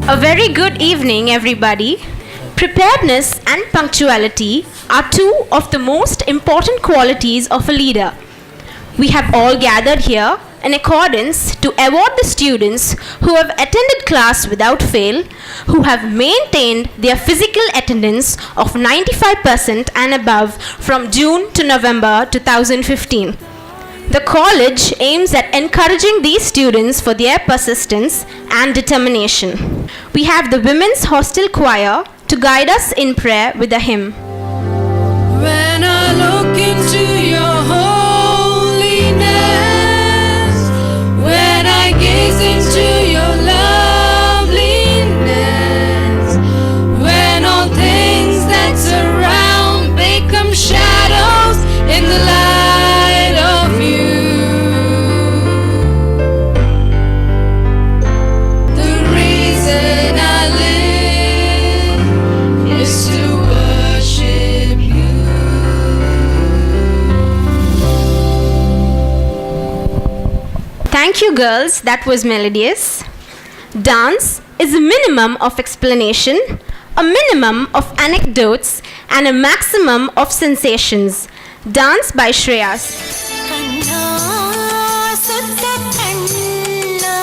A very good evening, everybody. Preparedness and punctuality are two of the most important qualities of a leader. We have all gathered here in accordance to award the students who have attended class without fail, who have maintained their physical attendance of 95% and above from June to November 2015. The college aims at encouraging these students for their persistence and determination. We have the Women's Hostel Choir to guide us in prayer with a hymn. When I look into your holiness, when I gaze into your loveliness, when all things that surround become shadows in the light of you, the reason I live is to worship you. Thank you, girls. That was melodious. Dance is a minimum of explanation, a minimum of anecdotes, and a maximum of sensations. Dance by Shreyas. கண்ணா சுத்த கண்ணா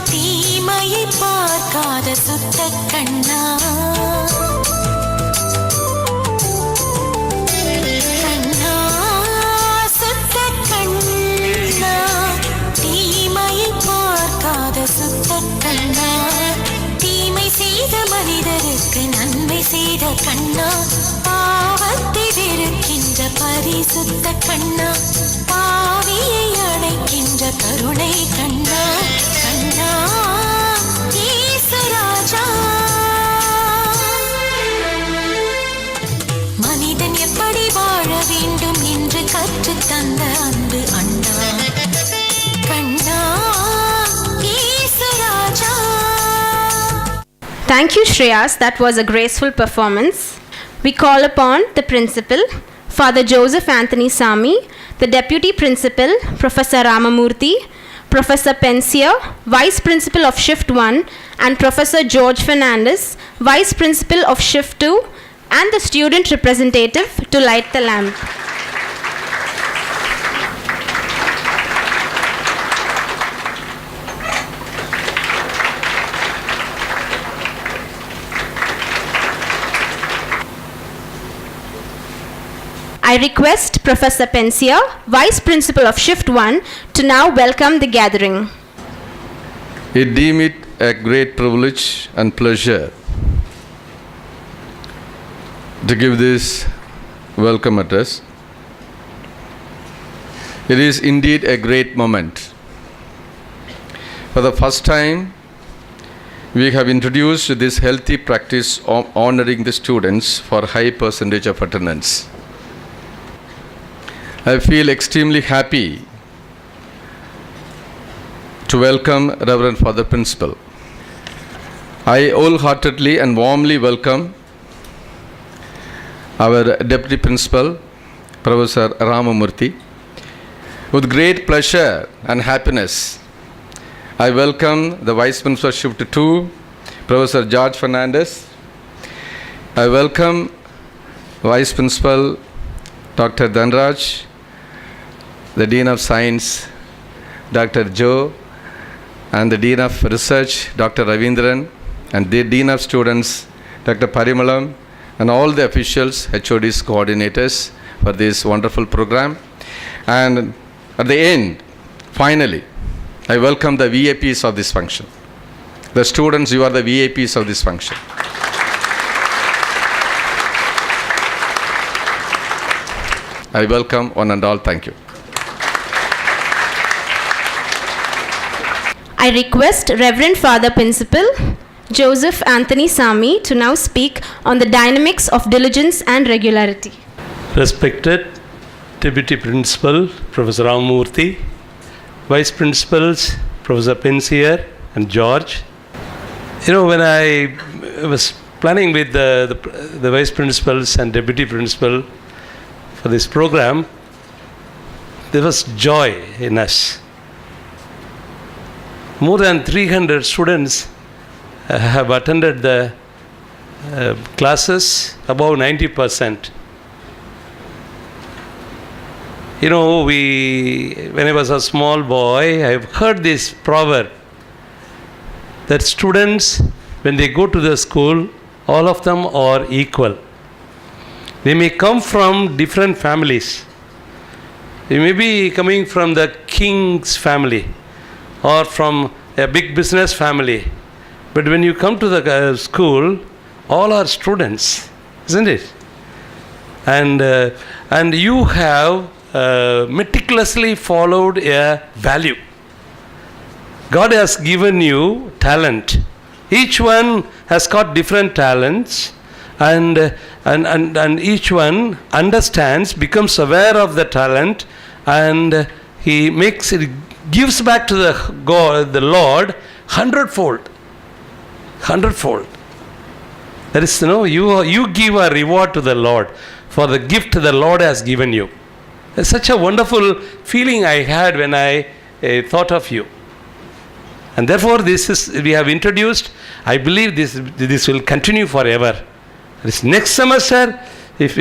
தீமையை பார்க்காத சுத்த கண்ணா கண்ணா சுத்த கண்ணா தீமையை பார்க்காத சுத்த கண்ணா தீமை செய்த மனிதருக்கு நன்மை செய்த கண்ணா பாவத்தை வெறுக்கின்ற பரிசுத்த கண்ணா பாவியை அணைக்கின்ற கருணை கண்ணா கண்ணா ஈசுராஜா மனிதன் எப்படி வாழ வேண்டும் என்று கற்றுத் தந்த அன்பு அண்ணா கண்ணா ஈசுராஜா. Thank you, Shreyas. That was a graceful performance. We call upon the principal, Father Joseph Anthony Sammy, the Deputy Principal, Professor Ramamurti, Professor Pensier, Vice Principal of Shift 1, and Professor George Fernandez, Vice Principal of Shift 2, and the student representative to light the lamp. I request Professor Pensier, Vice Principal of Shift 1, to now welcome the gathering. I deem it a great privilege and pleasure to give this welcome address. It is indeed a great moment. For the first time, we have introduced this healthy practice of honoring the students for high percentage of attendance. I feel extremely happy to welcome Reverend Father Principal. I wholeheartedly and warmly welcome our Deputy Principal, Professor Ramamurti. With great pleasure and happiness, I welcome the Vice Principal Shift 2, Professor George Fernandez. I welcome Vice Principal Dr. Dhanraj, the Dean of Science, Dr. Joe, and the Dean of Research, Dr. Ravindran, and the Dean of Students, Dr. Parimalam, and all the officials, HODs, coordinators for this wonderful program. And at the end, finally, I welcome the VIPs of this function. The students, you are the VIPs of this function. I welcome one and all. Thank you. I request Reverend Father Principal Joseph Anthony Sammy to now speak on the dynamics of diligence and regularity. Respected Deputy Principal Professor Ramamurti, Vice Principals Professor Pensier and George. You know, when I was planning with the Vice Principals and Deputy Principal for this program, there was joy in us. More than 300 students have attended the classes above 90%. You know, when I was a small boy, I've heard this proverb that students, when they go to the school, all of them are equal. They may come from different families. They may be coming from the king's family or from a big business family. But when you come to the school, all are students, isn't it? And you have meticulously followed a value. God has given you talent. Each one has got different talents, and each one understands, becomes aware of the talent, and he makes it, gives back to the God, the Lord, hundredfold. There is you give a reward to the Lord for the gift the Lord has given you. It's such a wonderful feeling I had when I thought of you. And therefore, we have introduced. I believe this will continue forever. This next semester, if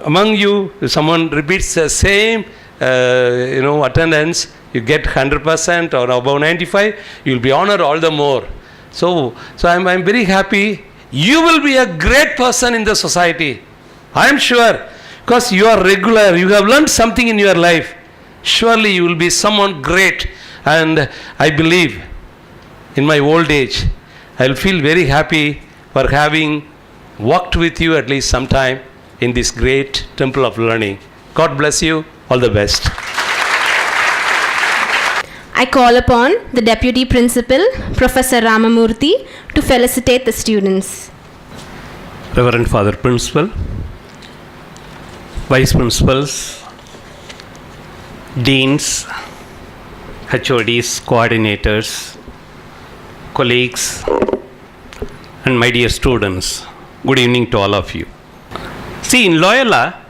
among you, if someone repeats the same, attendance, you get 100% or above 95, you will be honored all the more. So I'm very happy. You will be a great person in the society. I am sure, because you are regular. You have learned something in your life. Surely you will be someone great. And I believe, in my old age, I will feel very happy for having walked with you at least sometime in this great temple of learning. God bless you. All the best. I call upon the Deputy Principal, Professor Ramamurti, to felicitate the students. Reverend Father Principal, Vice Principals, Deans, HODs, Coordinators, colleagues, and my dear students, good evening to all of you. See, in Loyola,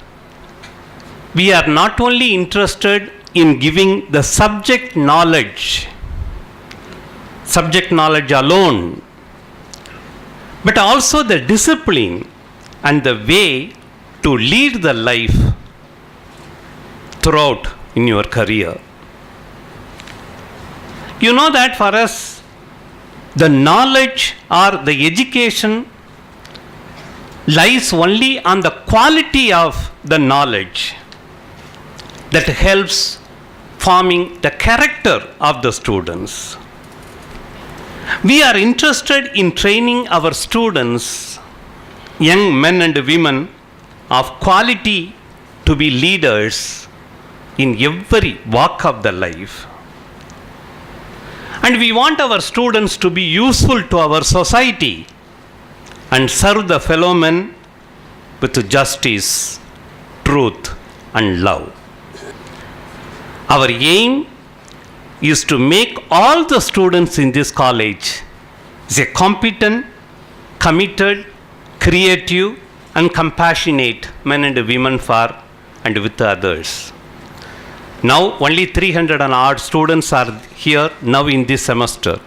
we are not only interested in giving the subject knowledge alone, but also the discipline and the way to lead the life throughout in your career. You know that for us, the knowledge or the education lies only on the quality of the knowledge that helps forming the character of the students. We are interested in training our students, young men and women of quality, to be leaders in every walk of the life. And we want our students to be useful to our society and serve the fellow men with justice, truth, and love. Our aim is to make all the students in this college a competent, committed, creative, and compassionate men and women for and with others. Now only 300 and odd students are here now in this semester.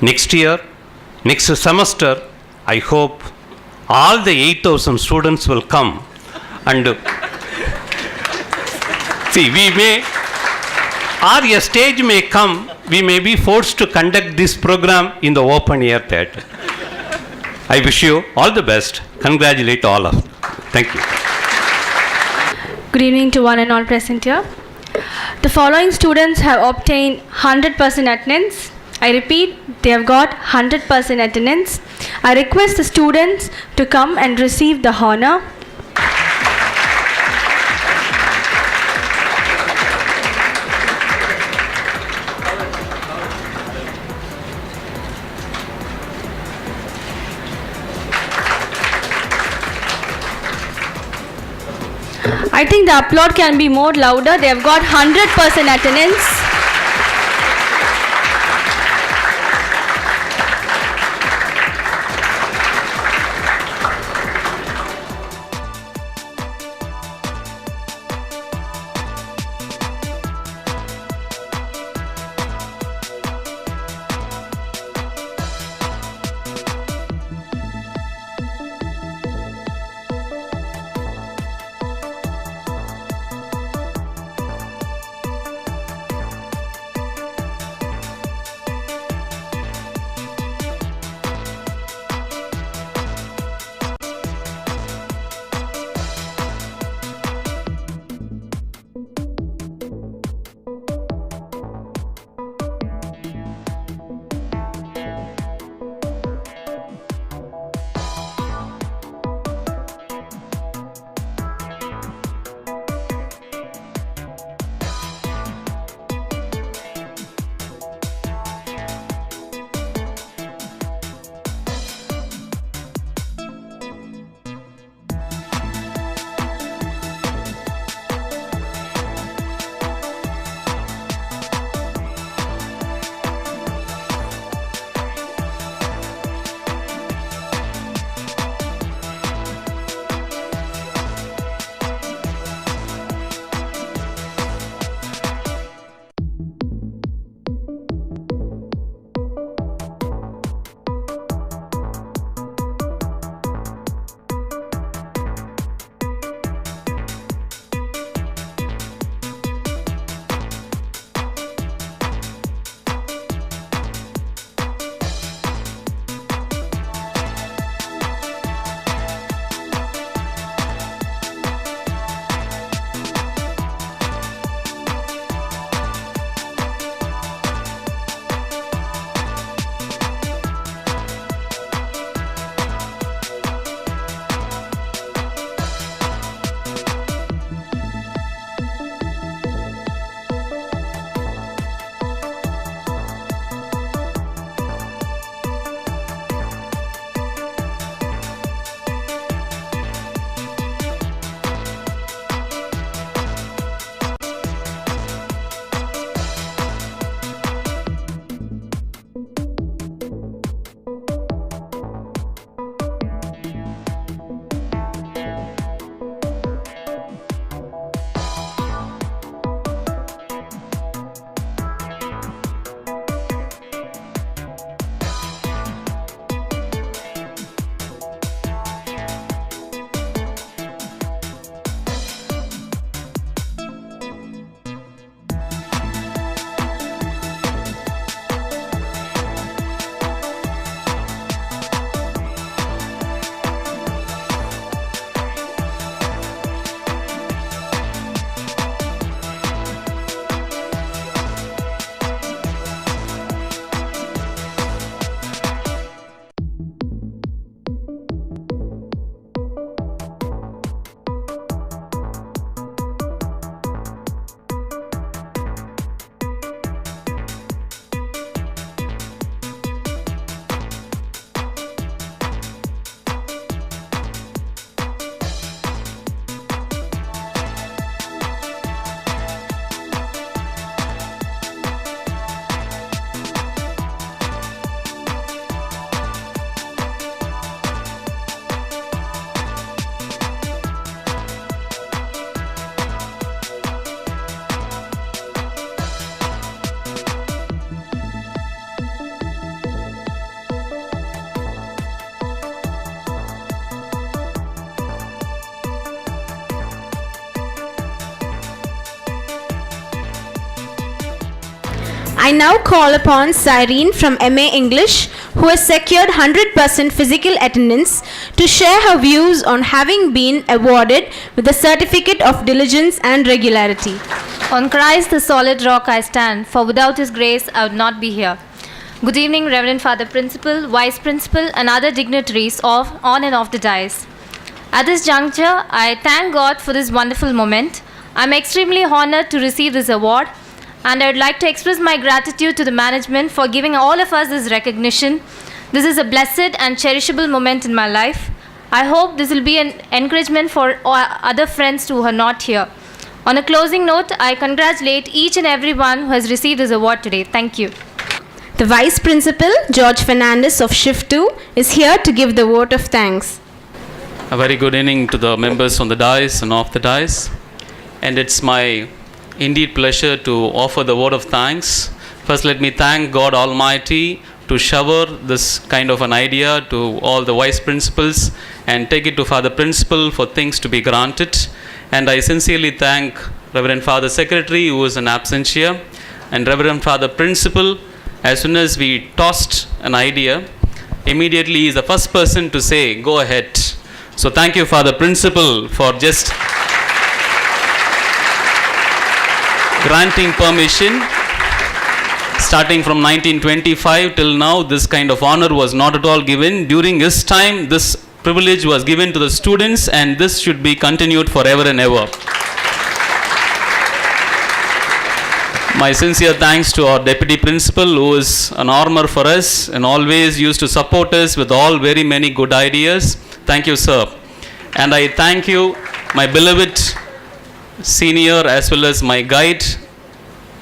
Next semester, I hope all the 8,000 students will come, and see, or a stage may come, we may be forced to conduct this program in the open air theatre. I wish you all the best. Congratulate all of you. Thank you. Good evening to one and all present here. The following students have obtained 100% attendance. I repeat, they have got 100% attendance. I request the students to come and receive the honor. I think the applaud can be more louder. They have got 100% attendance. I now call upon Cyrene from MA English, who has secured 100% physical attendance, to share her views on having been awarded with the Certificate of Diligence and Regularity. On Christ, the solid rock I stand, for without His grace I would not be here. Good evening, Reverend Father Principal, Vice Principal, and other dignitaries on and off the dais. At this juncture, I thank God for this wonderful moment. I'm extremely honored to receive this award, and I would like to express my gratitude to the management for giving all of us this recognition. This is a blessed and cherishable moment in my life. I hope this will be an encouragement for other friends who are not here. On a closing note, I congratulate each and everyone who has received this award today. Thank you. The Vice Principal, George Fernandez of Shift 2, is here to give the vote of thanks. A very good evening to the members on the dais and off the dais. And it's my indeed pleasure to offer the word of thanks. First, let me thank God Almighty to shower this kind of an idea to all the vice principals and take it to Father Principal for things to be granted. And I sincerely thank Reverend Father Secretary, who is an absentia, and Reverend Father Principal. As soon as we tossed an idea, immediately he is the first person to say, go ahead. So thank you, Father Principal, for just granting permission. Starting from 1925 till now, this kind of honor was not at all given. During his time, this privilege was given to the students, and this should be continued forever and ever. My sincere thanks to our Deputy Principal, who is an armor for us and always used to support us with all very many good ideas. Thank you, sir. And I thank you, my beloved senior as well as my guide,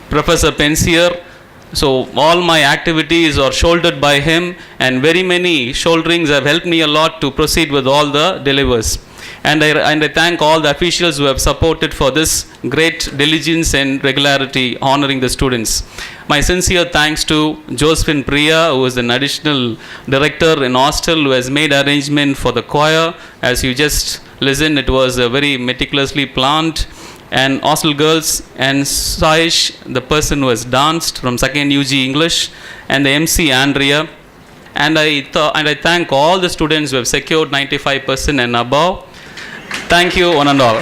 Professor Pensier. So all my activities are shouldered by him, and very many shoulderings have helped me a lot to proceed with all the delivers. And I thank all the officials who have supported for this great diligence and regularity honoring the students. My sincere thanks to Josephine Priya, who is an additional director in Hostel, who has made arrangement for the choir. As you just listened, it was very meticulously planned. And Hostel girls, and Saish, the person who has danced from 2nd UG English, and the MC Andrea. And I thank all the students who have secured 95% and above. Thank you, one and all.